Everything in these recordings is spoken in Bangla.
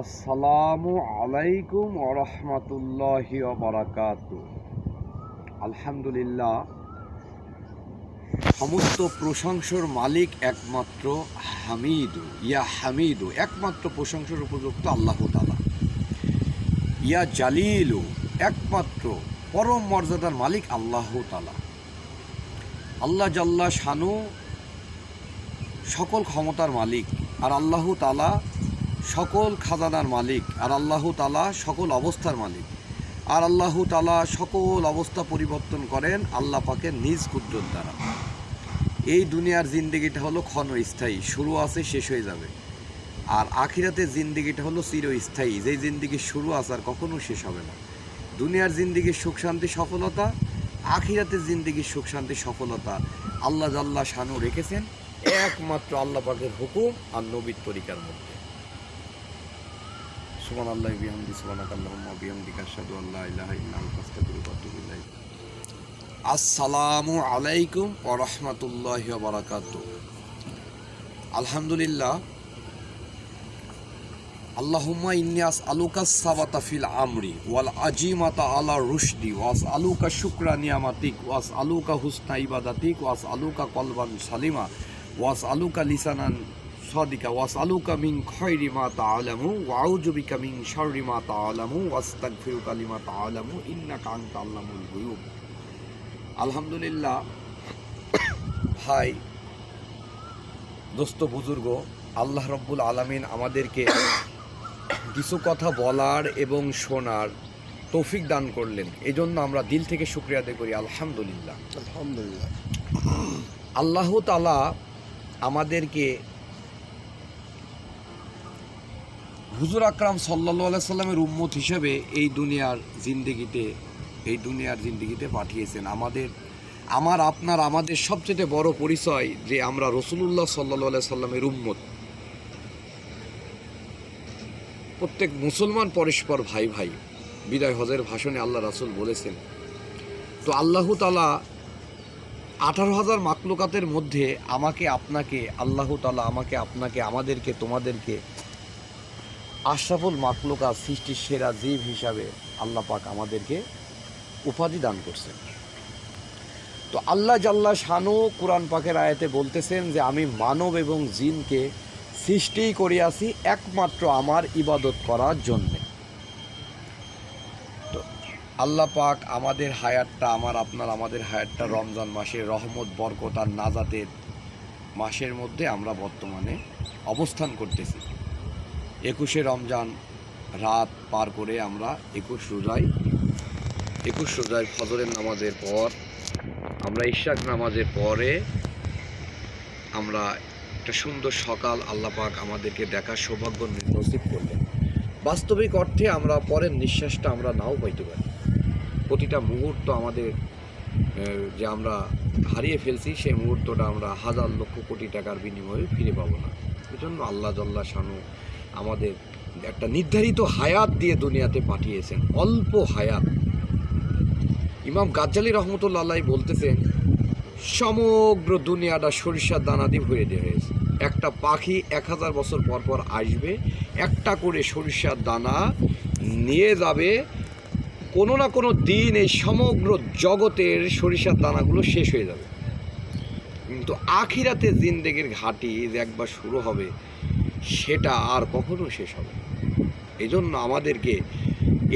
আসসালামু আলাইকুম ওরহমতুল্লাহি ওবারাকাতু। আলহামদুলিল্লাহ, সমস্ত প্রশংসার মালিক একমাত্র হামিদু, একমাত্র প্রশংসার উপযুক্ত আল্লাহ তাআলা। ইয়া জালিলু, একমাত্র পরম মর্যাদার মালিক আল্লাহ তাআলা। আল্লাহ জাল্লা শানু সকল ক্ষমতার মালিক, আর আল্লাহ তাআলা সকল খাজানার মালিক, আর আল্লাহ তাআলা সকল অবস্থার মালিক, আর আল্লাহ তাআলা সকল অবস্থা পরিবর্তন করেন আল্লাহ পাকের নিজ কুদরত দ্বারা। এই দুনিয়ার জিন্দেগিটা হলো ক্ষণস্থায়ী, শুরু আছে শেষ হয়ে যাবে। আর আখিরাতের জিন্দেগিটা হলো চিরস্থায়ী, যেই জিন্দেগির শুরু আছে আর কখনো শেষ হবে না। দুনিয়ার জিন্দেগির সুখ শান্তি সফলতা, আখিরাতের জিন্দেগির সুখ শান্তি সফলতা আল্লাহ জাল্লা শানু রেখেছেন একমাত্র আল্লাহ পাকের হুকুম আর নবীর তরিকার মধ্যে। সুবহানাল্লাহি ওয়া বিহামদিহি, সুবহানাকাল্লাহুম্মা ওয়া বিহামদিকা, আশহাদু আল্লা ইলাহা ইল্লা আনতা, আস্তাগফিরুকা ওয়া আতুবু ইলাইক। আসসালামু আলাইকুম ওয়া রাহমাতুল্লাহি ওয়া বারাকাতুহু। আলহামদুলিল্লাহ, আল্লাহুম্মা ইন্নী আসআলুকা সাবাতা ফিল আমরি ওয়াল আজিমাতা আলা রুশদি ওয়া আসআলুকা শুকরা নিয়ামাতিক ওয়া আসআলুকা হুসনা ইবাদাতিক ওয়া আসআলুকা কলবান সালিমা ওয়া আসআলুকা লিসানান সাদিকা ওয়া আসআলুকা মিন খায়রি মা তা'লামু ওয়া আউযু বিকা মিন শাররি মা তা'লামু ওয়া আস্তাগফিরুকা লিমা তা'লামু ইন্নাকা আনতা আল্লামুল গুয়ুব। আলহামদুলিল্লাহ, ভাই, দোস্ত, বুজুর্গ, আল্লাহ রব্বুল আলামিন আমাদেরকে কিছু কথা বলার এবং শোনার তৌফিক দান করলেন। এই জন্য আমরা দিল থেকে শুকরিয়া আদায় করি। আলহামদুলিল্লাহ, আলহামদুলিল্লাহ। আল্লাহ তাআলা আমাদেরকে হুজুর আকরাম সাল্লাল্লাহু আলাইহি সাল্লামের উম্মত হিসেবে এই দুনিয়ার জিন্দেগিতে পাঠিয়েছেন। আমাদের সবচেয়ে বড় পরিচয় যে আমরা রাসূলুল্লাহ সাল্লাল্লাহু আলাইহি সাল্লামের উম্মত। প্রত্যেক মুসলমান পরস্পর ভাই ভাই, বিদায় হজের ভাষণে আল্লাহ রাসূল বলেছেন। তো আল্লাহ তাআলা 18,000 মাখলুকাতের মধ্যে আল্লাহ তাআলা আমাদেরকে তোমাদেরকে আশরাফুল মাখলুকাত, সৃষ্টির সেরা জীব হিসাবে আল্লাহ পাক আমাদেরকে উপাধি দান করছেন। তো আল্লাহ জাল্লা শানু কুরআন পাকের আয়াতে বলতেছেন যে আমি মানব এবং জিনকে সৃষ্টি করিয়াছি একমাত্র আমার ইবাদত করার জন্যে। তো আল্লাহ পাক আমাদের হায়াতটা রমজান মাসের রহমত, বরকত আর নাজাতের মাসের মধ্যে আমরা বর্তমানে অবস্থান করতেছি। 21শে রমজান রাত পার করে আমরা 21 রোজায় ফজরের নামাজের পর, আমরা ইশরাক নামাজের পরে আমরা একটা সুন্দর সকাল আল্লাহ পাক আমাদেরকে দেখার সৌভাগ্য নসিব করলেন। বাস্তবিক অর্থে আমরা পরের নিঃশ্বাসটা আমরা নাও পাইতে পারি। প্রতিটা মুহূর্ত আমাদের যে আমরা হারিয়ে ফেলছি, সেই মুহূর্তটা আমরা হাজার লক্ষ কোটি টাকার বিনিময়ে ফিরে পাবো না। এজন্য আল্লাহ জাল্লা শানু আমাদের একটা নির্ধারিত হায়াত দিয়ে দুনিয়াতে পাঠিয়েছেন, অল্প হায়াত। ইমাম গাজ্জালী রহমতুল্লাহ আলাইহি বলতেছেন, সমগ্র দুনিয়াটা সরিষার দানা দিয়ে ভরে দেওয়া হয়েছে। একটা পাখি 1000 বছর পর পর আসবে, একটা করে সরিষার দানা নিয়ে যাবে। কোনো না কোনো দিন এই সমগ্র জগতের সরিষার দানাগুলো শেষ হয়ে যাবে। কিন্তু আখিরাতে জিন্দেগির ঘাটি যে একবার শুরু হবে, সেটা আর কখনো শেষ হবে না। এই জন্য আমাদেরকে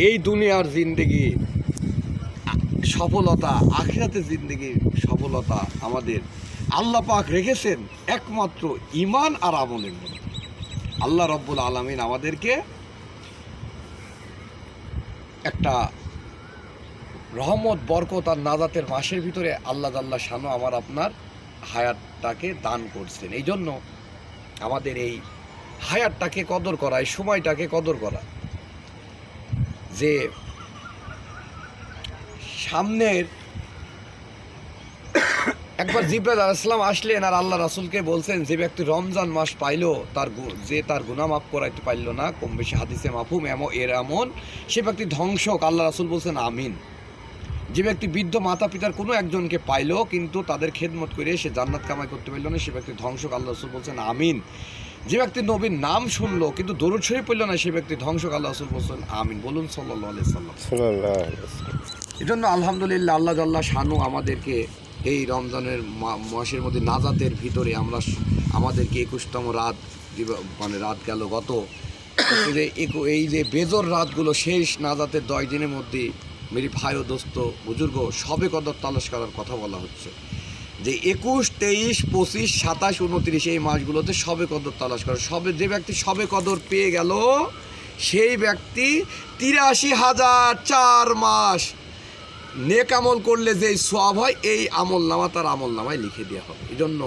এই দুনিয়ার জিন্দেগি সফলতা, আখিরাতের জিন্দেগির সফলতা আমাদের আল্লাহ পাক রেখেছেন একমাত্র ঈমান আর আমলের মধ্যে। আল্লাহ রব্বুল আলামিন আমাদেরকে একটা রহমত, বরকত আর নাজাতের মাসের ভিতরে আল্লাহ জাল্লা শানু আপনার হায়াতটাকে দান করছেন। এই জন্য আমাদের এই হায়াতটাকে কদর করা, এই সময়টাকে কদর করা, যে সামনের একবার জিবরাইল আলাইহিস সালাম আসলেন আর আল্লাহ রাসূলকে বলছেন, যে ব্যক্তি রমজান মাস পাইল তার গুনাহ মাফ করাইতে পারল না, কম বেশি হাদিসে মাফহুম এমন সে ব্যক্তি ধ্বংস হোক। আল্লাহ রাসূল বলছেন আমিন। যে ব্যক্তি বৃদ্ধ মাতা পিতার কোনো একজনকে পাইল কিন্তু তাদের খেদমত করে সে জান্নাত কামাই করতে পারল না, সে ব্যক্তি ধ্বংস হোক। আল্লাহ রাসূল বলছেন আমিন। যে ব্যক্তি নবীর নাম শুনলো কিন্তু দরুদ শরীফ পড়লো না, সে ব্যক্তি ধ্বংস। আল্লাহ রাসূল বলছেন আমিন বলুন সাল্লাল্লাহু আলাইহি সাল্লাম। এই জন্য আলহামদুলিল্লাহ আল্লাহ জাল্লা শানু আমাদেরকে এই রমজানের মাসের মধ্যে নাজাতের ভিতরে আমরা আমাদেরকে 21তম রাত মানে রাত গেল গত এই যে বেজর রাতগুলো শেষ নাজাতের 10 দিনের মধ্যে মেরি ভাই ও দোস্ত বুজুর্গ সবে কদর তালাশ করার কথা বলা হচ্ছে, যে 21, 23, 25, 27, 29 এই মাসগুলোতে সবে কদর তালাশ করা। যে ব্যক্তি সবে কদর পেয়ে গেল সেই ব্যক্তি 83,004 মাস নেক আমল করলে যেই সওয়াব হয় এই আমল নামা তার আমল নামায় লিখে দেওয়া হবে। এই জন্য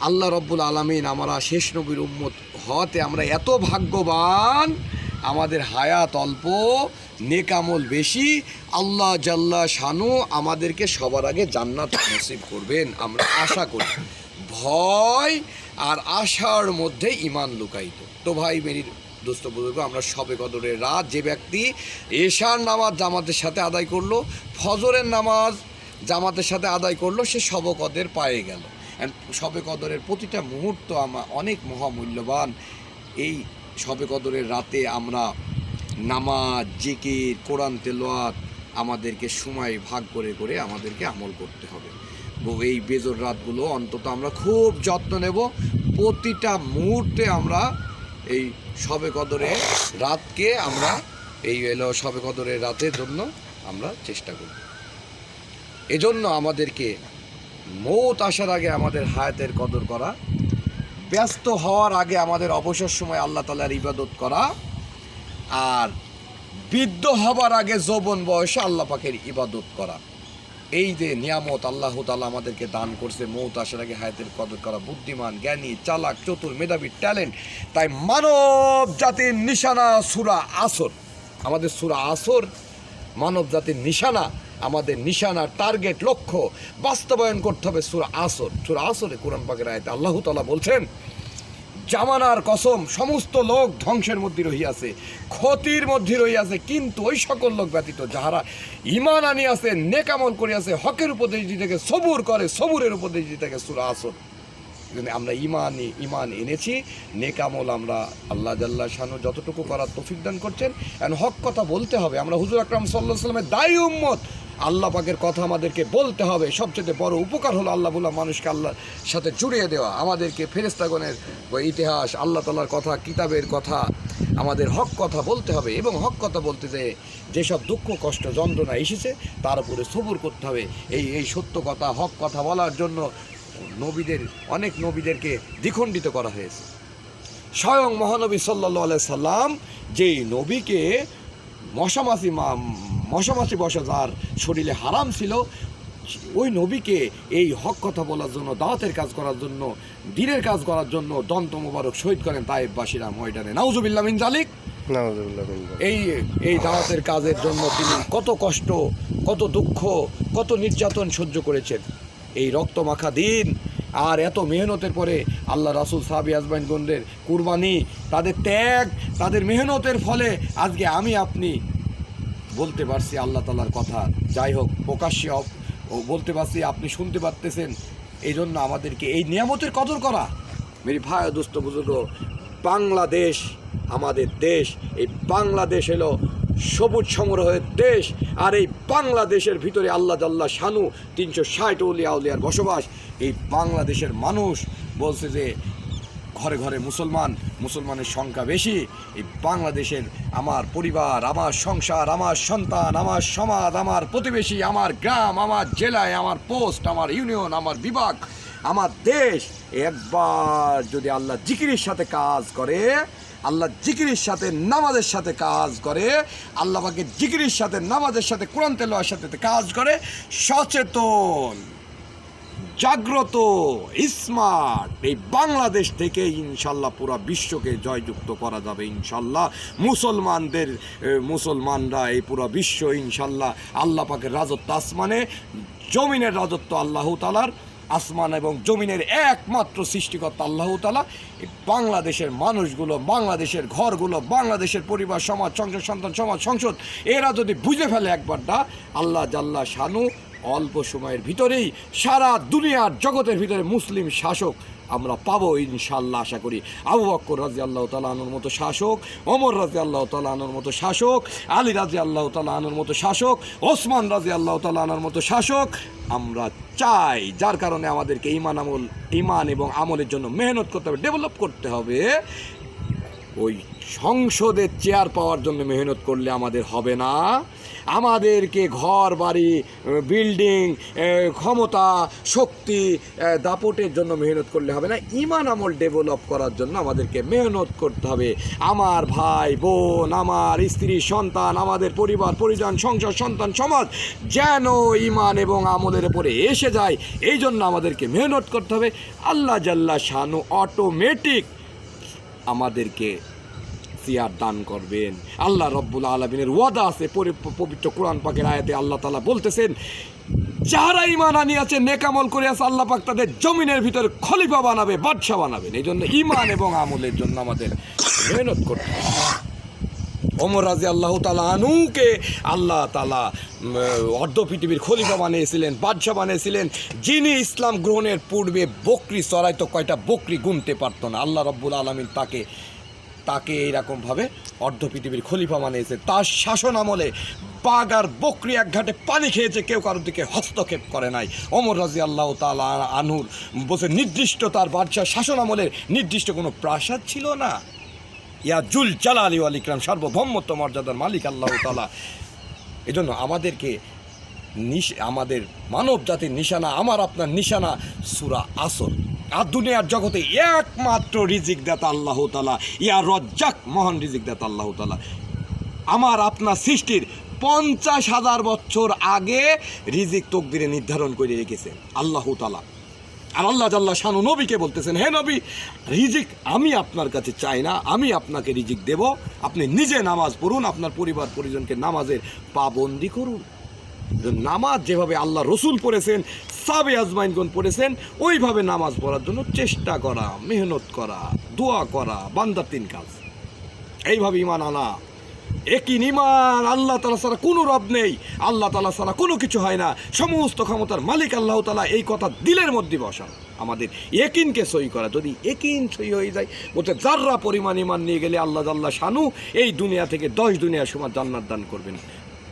আল্লাহ রব্বুল আলামিন আমরা শেষ নবীর উম্মত হওয়াতে আমরা এত ভাগ্যবান, আমাদের হায়াত অল্প, নেক আমল বেশি। আল্লাহ জাল্লা শানু আমাদেরকে সবার আগে জান্নাত নসিব করবেন আমরা আশা করি। ভয় আর আশার মধ্যে ঈমান লুকায়িত। তো ভাই মেরির দোস্ত বুজুর্গ, আমরা সবে কদরের রাত যে ব্যক্তি এশার নামাজ জামাতের সাথে আদায় করলো, ফজরের নামাজ জামাতের সাথে আদায় করলো, সে শবে কদর পেয়ে গেল। শবে কদরের প্রতিটা মুহূর্ত আমার অনেক মহামূল্যবান। এই শবে কদরের রাতে আমরা নামাজ, জিকির, কোরআন তেলাওয়াত আমাদেরকে সময় ভাগ করে করে আমাদেরকে আমল করতে হবে। এই বেজর রাতগুলো অন্তত আমরা খুব যত্ন নেব। প্রতিটা মুহূর্তে আমরা এই শবে কদরের রাতকে আমরা এই শবে কদরের রাতের জন্য আমরা চেষ্টা করব। এজন্য আমাদেরকে মৌত আসার আগে আমাদের হায়াতের কদর করা, ব্যস্ত হওয়ার আগে আমাদের অবসর সময় আল্লাহ তাআলার ইবাদত করা, আর বৃদ্ধ হবার আগে যৌবন বয়সে আল্লাহ পাকের ইবাদত করা। এই যে নিয়ামত আল্লাহ তাআলা আমাদেরকে দান করছে, মৌত আসার আগে হায়াতের কদর করা। বুদ্ধিমান, জ্ঞানী, চালাক, চতুর, মেধাবী, ট্যালেন্ট। তাই মানব জাতির নিশানা সূরা আসর, আমাদের সূরা আসর মানব জাতির নিশানা, আমাদের নিশানা, টার্গেট, লক্ষ্য বাস্তবায়ন করতে হবে সূরা আসর। সূরা আসরে কোরআন পাকের আয়াতে আল্লাহ তাআলা বলছেন, জামানার কসম সমস্ত লোক ধ্বংসের মধ্যে রহিয়াছে, ক্ষতির মধ্যে রহিয়াছে, কিন্তু ওই সকল লোক ব্যতীত যাহারা ঈমান আনিয়াছে, নেক আমল করিয়াছে, হকের উপদেশ দিতে সবুর করে, সবুরের উপদেশ দিতে সূরা আসর। আমরা ঈমান এনেছি, নেক আমল আমরা আল্লাহ জাল্লা শানু যতটুকু করার তৌফিক দান করছেন। এখন হক কথা বলতে হবে। আমরা হুজুর আকরাম সাল্লাল্লাহু আলাইহি ওয়াসাল্লামের দায়ী উম্মত, আল্লাহ পাকের কথা আমাদেরকে বলতে হবে। সবচেয়ে বড় উপকার হলো আল্লাহ বলা মানুষকে আল্লাহর সাথে জুড়িয়ে দেওয়া। আমাদেরকে ফেরেশতাগণের ইতিহাস, আল্লাহ তাআলার কথা, কিতাবের কথা, আমাদের হক কথা বলতে হবে। এবং হক কথা বলতে যেসব দুঃখ কষ্ট যন্ত্রণা এসেছে তার উপরে সবুর করতে হবে। এই সত্য কথা, হক কথা বলার জন্য অনেক নবীদেরকে দ্বিখণ্ডিত করা হয়েছে। স্বয়ং মহানবী সাল্লাল্লাহু আলাইহি সাল্লাম যেই নবীকে মশামাছি বসা যার শরীরে হারাম ছিল, ওই নবীকে এই হক কথা বলার জন্য, দাওয়াতের কাজ করার জন্য, দ্বীনের কাজ করার জন্য দন্ত মোবারক শহীদ করেন তায়েফবাসীরা ময়দানে। নাউজুবিল্লাহ মিন যালিক। এই দাওয়াতের কাজের জন্য তিনি কত কষ্ট, কত দুঃখ, কত নির্যাতন সহ্য করেছেন। এই রক্তমাখা দিন আর এত মেহনতের পরে আল্লাহ রাসূল সাহাবী আজমাইনগণদের কুরবানি, তাদের ত্যাগ, তাদের মেহনতের ফলে আজকে আমি আপনি বলতে পারছি আল্লাহ তাআলার কথা। যাই হোক, প্রকাশ্যে বলতে পারছি, আপনি শুনতে পারতেছেন। এই জন্য আমাদেরকে এই নিয়ামতের কদর করা। মেরি ভাই দোস্ত বুজুর্গ, বাংলাদেশ আমাদের দেশ। এই বাংলাদেশ হলো সবুজ সমারোহের দেশ। আর এই বাংলাদেশের ভিতরে আল্লাহ জাল্লা শানু 360 আউলিয়া আউলিয়ার বসবাস। এই বাংলাদেশের মানুষ বলছে যে ঘরে ঘরে মুসলমানের সংখ্যা বেশি। এই বাংলাদেশের আমার পরিবার, আমার সংসার, আমার সন্তান, আমার সমাজ, আমার প্রতিবেশী, আমার গ্রাম, আমার জেলায়, আমার পোস্ট, আমার ইউনিয়ন, আমার বিভাগ, আমার দেশ একবার যদি আল্লাহ জিকিরের সাথে কাজ করে, আল্লাহ জিকিরের সাথে নামাজের সাথে কাজ করে, আল্লাহ পাকের জিকিরের সাথে নামাজের সাথে কোরআন তেলাওয়াতের সাথে কাজ করে, সচেতন, জাগ্রত, স্মার্ট, এই বাংলাদেশ থেকে ইনশাল্লাহ পুরো বিশ্বকে জয়যুক্ত করা যাবে ইনশাল্লাহ। মুসলমানরা এই পুরো বিশ্ব ইনশাল্লাহ আল্লাহ পাকের রাজত্ব, আসমানে জমিনের রাজত্ব আল্লাহ তাআলার। আসমান এবং জমিনের একমাত্র সৃষ্টিকর্তা আল্লাহ তাআলা। এই বাংলাদেশের মানুষগুলো, বাংলাদেশের ঘরগুলো, বাংলাদেশের পরিবার, সমাজ, সংসার, সন্তান, সমাজ, সংসদ, এরা যদি বুঝে ফেলে একবারটা, আল্লাহ জাল্লা শানু অল্প সময়ের ভিতরেই সারা দুনিয়ার জগতের ভিতরে মুসলিম শাসক আমরা পাবো ইনশাআল্লাহ আশা করি। আবু বকর রাদিয়াল্লাহু তাআলা আনহুর মতো শাসক, ওমর রাদিয়াল্লাহু তাআলা আনহুর মতো শাসক, আলী রাদিয়াল্লাহু তাআলা আনহুর মতো শাসক, ওসমান রাদিয়াল্লাহু তাআলা আনহুর মতো শাসক আমরা চাই। যার কারণে আমাদেরকে ঈমান এবং আমলের জন্য মেহনত করতে হবে, ডেভেলপ করতে হবে। ওই সংসদের চেয়ার পাওয়ার জন্য মেহনত করলে আমাদের হবে না। আমাদেরকে ঘর বাড়ি, বিল্ডিং, ক্ষমতা, শক্তি, দাপটের জন্য মেহনত করলে হবে না। ঈমান আমল ডেভেলপ করার জন্য আমাদেরকে মেহনত করতে হবে। আমার ভাই বোন, আমার স্ত্রী সন্তান, আমাদের পরিবার পরিজন, সংসার, সন্তান, সমাজ যেন ঈমান এবং আমলের উপরে এসে যায়, এই জন্য আমাদেরকে মেহনত করতে হবে। আল্লাহ জাল্লা শানু অটোমেটিক আমাদেরকে সিয়ার দান করবেন। আল্লাহ রব্বুল আলামিনের ওয়াদা আছে পবিত্র কোরআন পাকের আয়াতে। আল্লাহ তাআলা বলতেছেন, যারা ঈমান আনিয়াছে, নেক আমল করে আছে, আল্লাহ পাক তাদের জমিনের ভিতরে খলিফা বানাবে, বাদশা বানাবেন। এই জন্য ঈমান এবং আমলের জন্য আমাদের মেহনত করতে হবে। ওমর রাদিয়াল্লাহু তাআলা আনহুকে আল্লাহ তাআলা অর্ধ পৃথিবীর খলিফা বানিয়েছিলেন, বাদশা বানিয়েছিলেন, যিনি ইসলাম গ্রহণের পূর্বে বকরি চড়াইতো, কয়টা বকরি গুনতে পারতো না। আল্লাহ রব্বুল আলামিন তাকে এইরকমভাবে অর্ধ পৃথিবীর খলিফা বানিয়েছে। তার শাসন আমলে বাঘ আর বকরি এক ঘাটে পানি খেয়েছে, কেউ কারোর দিকে হস্তক্ষেপ করে নাই। ওমর রাদিয়াল্লাহু তাআলা আনহুর বসে নির্দিষ্ট তার বাদশাহ শাসন আমলের নির্দিষ্ট কোনো প্রাসাদ ছিল না। ইয়া জুল জালালি ওয়াল ইকরাম, সার্বভৌমত্ব মর্যাদার মালিক আল্লাহ তাআলা। এজন্য আমাদেরকে আমাদের মানব জাতির নিশানা, আমার আপনার নিশানা সূরা আসর। আর দুনিয়ার জগতে একমাত্র রিজিক দাতা আল্লাহ তাআলা, ইয়া রজ্জাক, মহান রিজিক দাতা আল্লাহ তাআলা। আমার আপনার সৃষ্টির 50,000 বছর আগে রিজিক তকদিরে নির্ধারণ করে রেখেছেন আল্লাহ তাআলা। আর আল্লাহ জাল্লা শানু নবীকে বলতেছেন, হে নবী, রিজিক আমি আপনার কাছে চাই না, আমি আপনাকে রিজিক দেব। আপনি নিজে নামাজ পড়ুন, আপনার পরিবার পরিজনকে নামাজের পাবন্দি করুন। নামাজ যেভাবে আল্লাহ রসুল পড়েছেন, সাহাবে আজমাইনগণ পড়েছেন, ওইভাবে নামাজ পড়ার জন্য চেষ্টা করা, মেহনত করা, দোয়া করা, বান্দার 3 কাজ। এইভাবে ঈমান আনা। একই ঈমান, আল্লাহ তাআলা ছাড়া কোনো রব নেই, আল্লাহ তাআলা ছাড়া কোনো কিছু হয় না, সমস্ত ক্ষমতার মালিক আল্লাহ তাআলা, এই কথা দিলের মধ্যে বসা। আমাদের ইয়াকিনকে সই করা। যদি ইয়াকিন সই হয়ে যায়, বলতে যাররা পরিমাণ ঈমান নিয়ে গেলে আল্লাহ জাল্লা শানু এই দুনিয়া থেকে 10 দুনিয়া সমান জান্নাত দান করবেন।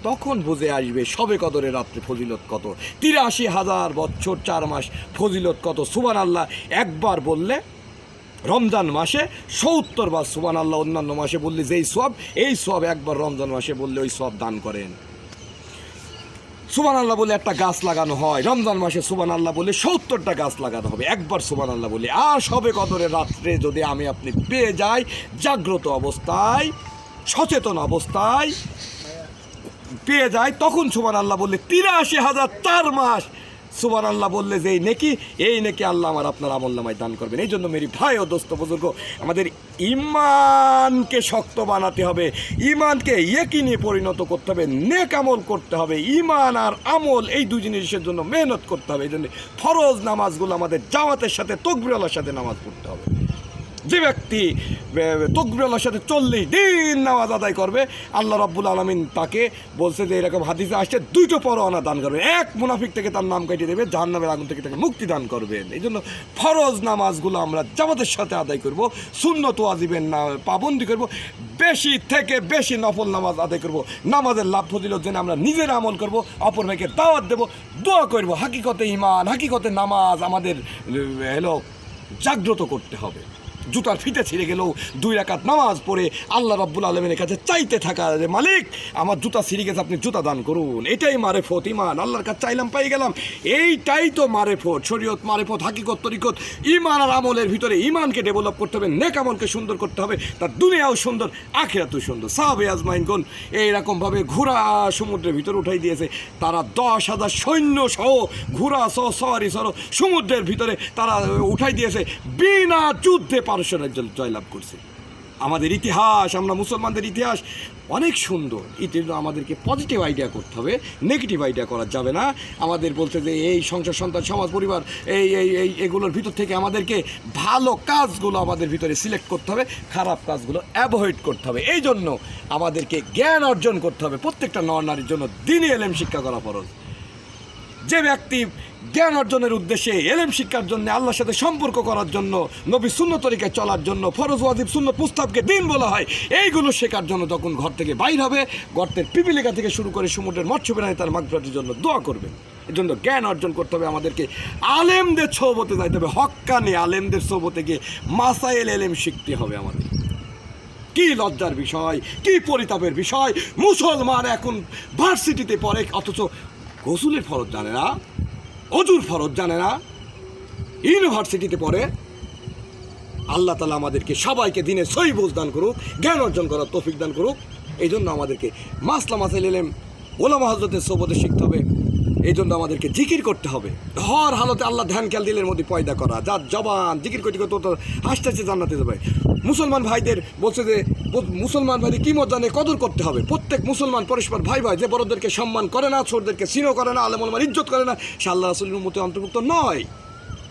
তখন বুঝে আসবে সবে কদরের রাত্রে ফজিলত কত, 83,000 বছর 4 মাস ফজিলত কত। সুবহানাল্লাহ একবার বললে রমজান মাসে 70 বার সুবহানাল্লাহ, অন্যান্য মাসে বললে যেই সওয়াব, এই সওয়াব একবার রমজান মাসে বললে ওই সওয়াব দান করেন। সুবহানাল্লাহ বলে একটা গাছ লাগানো হয়, রমজান মাসে সুবহানাল্লাহ বলে 70টা গাছ লাগানো হবে একবার সুবহানাল্লাহ বলে। আর সবে কদরের রাত্রে যদি আমি আপনি পেয়ে যাই, জাগ্রত অবস্থায়, সচেতন অবস্থায় পেয়ে যায়, তখন সুবহানাল্লাহ বললে 83,000 4 মাস সুবহানাল্লাহ বললে যে এই নেকি আল্লাহ আমার আপনার আমলনামায় দান করবেন। এই জন্য মেরি ভাই ও দোস্ত বুজুর্গ, আমাদের ঈমানকে শক্ত বানাতে হবে, ঈমানকে ইয়াকিনে পরিণত করতে হবে, নেক আমল করতে হবে। ঈমান আর আমল এই 2 জিনিসের জন্য মেহনত করতে হবে। এই জন্য ফরজ নামাজগুলো আমাদের জামাতের সাথে তাকবীরের সাথে নামাজ পড়তে হবে। যে ব্যক্তি তাকবীরের সাথে 40 দিন নামাজ আদায় করবে, আল্লাহ রাব্বুল আলামিন তাকে বলছে যে এরকম হাদিসে আসছে 2টো পরোয়ানা দান করবে। এক মুনাফিক থেকে তার নাম কাটিয়ে দেবে, জাহান্নামের আগুন থেকে তাকে মুক্তি দান করবেন। এই জন্য ফরজ নামাজগুলো আমরা জামাতের সাথে আদায় করব, সুন্নত ওয়াজিবের পাবন্দি করব, বেশি থেকে বেশি নফল নামাজ আদায় করব। নামাজের লাভ ফজিলত জেনে আমরা নিজের আমল করব, অপর ভাইকে দাওয়াত দেব, দোয়া করব। হাকিকতে ঈমান, হাকিকতে নামাজ আমাদের জাগ্রত করতে হবে। জুতার ফিতে ছিঁড়ে গেলেও 2 রাকাত নামাজ পড়ে আল্লাহ রাব্বুল আলামিনের কাছে চাইতে থাকা, যে মালিক আমার জুতা ছিঁড়ে গেছে, আপনি জুতা দান করুন। এটাই মারেফত, ঈমান। আল্লাহর কাছে চাইলাম, পাই গেলাম, এইটাই তো মারেফত। শরীয়ত, মারেফত, হাকিকত, তরিকত, ঈমান আর আমলের ভিতরে ঈমানকে ডেভেলপ করতে হবে, নেক আমলকে সুন্দর করতে হবে, তার দুনিয়াও সুন্দর, আখিরাতও সুন্দর। সাহাবে আজমাইনগণ এইরকমভাবে ঘোড়া সমুদ্রের ভিতরে উঠাই দিয়েছে। তারা 10,000 সৈন্য সহ ঘোড়া সহ সওয়ারি সহ সমুদ্রের ভিতরে তারা উঠাই দিয়েছে, বিনা যুদ্ধে পারস্য রাজ্য জয়লাভ করছে। আমাদের ইতিহাস, আমরা মুসলমানদের ইতিহাস অনেক সুন্দর। এটা আমাদেরকে পজিটিভ আইডিয়া করতে হবে, নেগেটিভ আইডিয়া করা যাবে না। আমাদের বলতে যে এই সংসার, সন্তান, সমাজ, পরিবার, এগুলোর ভিতর থেকে আমাদেরকে ভালো কাজগুলো আমাদের ভিতরে সিলেক্ট করতে হবে, খারাপ কাজগুলো অ্যাভয়েড করতে হবে। এই জন্য আমাদেরকে জ্ঞান অর্জন করতে হবে। প্রত্যেকটা নর নারীর জন্য দ্বীনি ইলম শিক্ষা করা ফরজ। যে ব্যক্তি জ্ঞান অর্জনের উদ্দেশ্যে, এলেম শিক্ষার জন্য, আল্লাহর সাথে সম্পর্ক করার জন্য, নবী সুন্নত তরিকায় চলার জন্য, ফরজ ওয়াজিব সুন্নত মুস্তাহাবকে দিন বলা হয়, এইগুলো শেখার জন্য তখন ঘর থেকে বাইর হবে। গর্তের পিপিলিকা থেকে শুরু করে সমুদ্রের মৎস্য প্রাণী তার মাগফিরাতের জন্য দোয়া করবেন। এর জন্য জ্ঞান অর্জন করতে হবে, আমাদেরকে আলেমদের সোহবতে যাইতে হবে, হক্কানি আলেমদের সোহবতে গিয়ে মাসাইল এলেম শিখতে হবে আমাদের। কি লজ্জার বিষয়, কি পরিতাপের বিষয়, মুসলমান এখন ভার্সিটিতে পড়ে অথচ গোসলের ফরজ জানে না, অজুর ফরজ জানে না, ইউনিভার্সিটিতে পড়ে। আল্লাহ তাআলা আমাদেরকে সবাইকে দিনে সহি বুঝ দান করুক, জ্ঞান অর্জন করার তৌফিক দান করুক। এই জন্য আমাদেরকে মাসাইল এলেম ওলামা হযরতের সোহবতে শিখতে হবে। এই জন্য আমাদেরকে জিকির করতে হবে। হর হালতে আল্লাহ ধ্যান খেয়াল দিলের মধ্যে পয়দা করা, যার জবান জিকির করতে করতে হাসতে হাসতে জান্নাতে যাবে। মুসলমান ভাইদের বলছে যে মুসলমান ভাইদের কি মত জানে কদর করতে হবে। প্রত্যেক মুসলমান পরস্পর ভাই ভাই, যে বড়দেরকে সম্মান করে না, ছোটদেরকে স্নেহ করে না, আলেম ওলামার ইজ্জত করে না, সে আল্লাহ রাসূলের উম্মতে অন্তর্ভুক্ত নয়।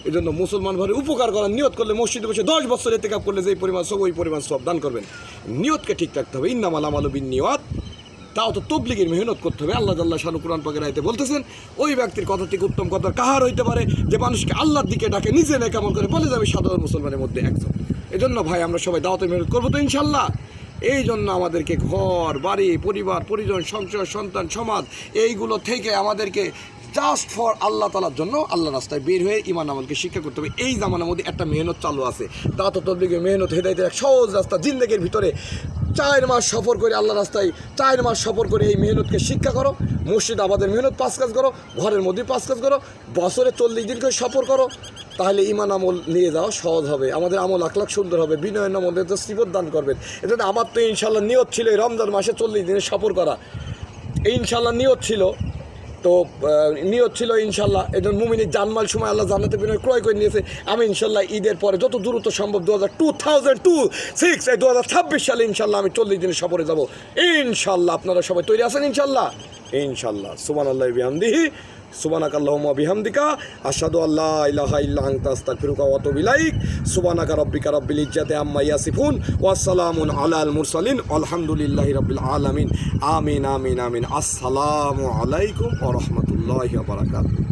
এই জন্য মুসলমান ভাইয়ের উপকার করার নিয়ত করলে, মসজিদে বসে 10 বছর ইতিকাফ করলে যেই পরিমাণ সব, ওই পরিমাণ সব দান করবেন। নিয়তকে ঠিক রাখতে হবে। ইন্নামাল আমালু বিন্নিয়াত। তাও তো তবলিগের মেহনত করতে হবে। আল্লাহ জাল্লাহ শানু কুরআন পাকের আয়াতে বলতেছেন, ওই ব্যক্তির কথা থেকে উত্তম কথা কাহার হইতে পারে যে মানুষকে আল্লাহর দিকে ডাকে, নিজে নেই কেমন করে বলে যাবে সাধারণ মুসলমানের মধ্যে একজন। এই জন্য ভাই আমরা সবাই দাওয়াতের মেহনত করবো তো ইনশাল্লাহ। এই জন্য আমাদেরকে ঘর বাড়ি, পরিবার পরিজন, সংসার, সন্তান, সমাজ, এইগুলো থেকে আমাদেরকে জাস্ট ফর আল্লাহ তাআলার জন্য আল্লাহ রাস্তায় বের হয়ে ঈমান আমলকে শিক্ষা করতে হবে। এই জামানার মধ্যে একটা মেহনত চালু আছে, দাওয়াত ও তাবলীগের মেহনত, হেদায়েতের এক সহজ রাস্তা। জিন্দেগির ভিতরে 4 মাস সফর করে আল্লাহ রাস্তায় 4 মাস সফর করে এই মেহনতকে শিক্ষা করো। মসজিদ আবাদের মেহনত 5 কাজ করো, ঘরের মধ্যে 5 কাজ করো, বছরে 40 দিন করে সফর করো। তাহলে ঈমান আমল নিয়ে যাওয়া সহজ হবে, আমাদের আমল আখলাক সুন্দর হবে, বিনয়ের মধ্যে তো সিবত দান করবেন। এজন্য আমার তো ইনশাল্লাহ নিয়ত ছিল এই রমজান মাসে 40 দিনের সফর করা, এই ইনশাল্লাহ নিয়ত ছিল। তো নিয়ত ছিল ইনশাল্লাহ। এই জন্য মুমিনের জানমাল সময় আল্লাহ জান্নাতে বিনয় ক্রয় করে নিয়েছে। আমি ইনশাল্লাহ ঈদের পরে যত দ্রুত সম্ভব 2026 সালে ইনশাল্লাহ আমি 40 দিনের সফরে যাব ইনশাল্লাহ। আপনারা সবাই তৈরি আছেন ইনশাল্লাহ? ইনশাল্লাহ। সুবহানাল্লাহি বিহামদিহি, সুবহানাকাল্লাহুম্মা বিহামদিকা, আশহাদু আল্লা ইলাহা ইল্লা আনতা আস্তাগফিরুকা ওয়া আতুবু ইলাইক। সুবহানাকা রাব্বিকা রাব্বিল ইজ্জাতি আম্মা ইয়াসিফুন ওয়া সালামুন আলাল মুরসালিন আলহামদুলিল্লাহি রাব্বিল আলামিন। আমিন আমিন আমিন। আসসালামু আলাইকুম ওয়া রাহমাতুল্লাহি ওয়া বারাকাতুহু।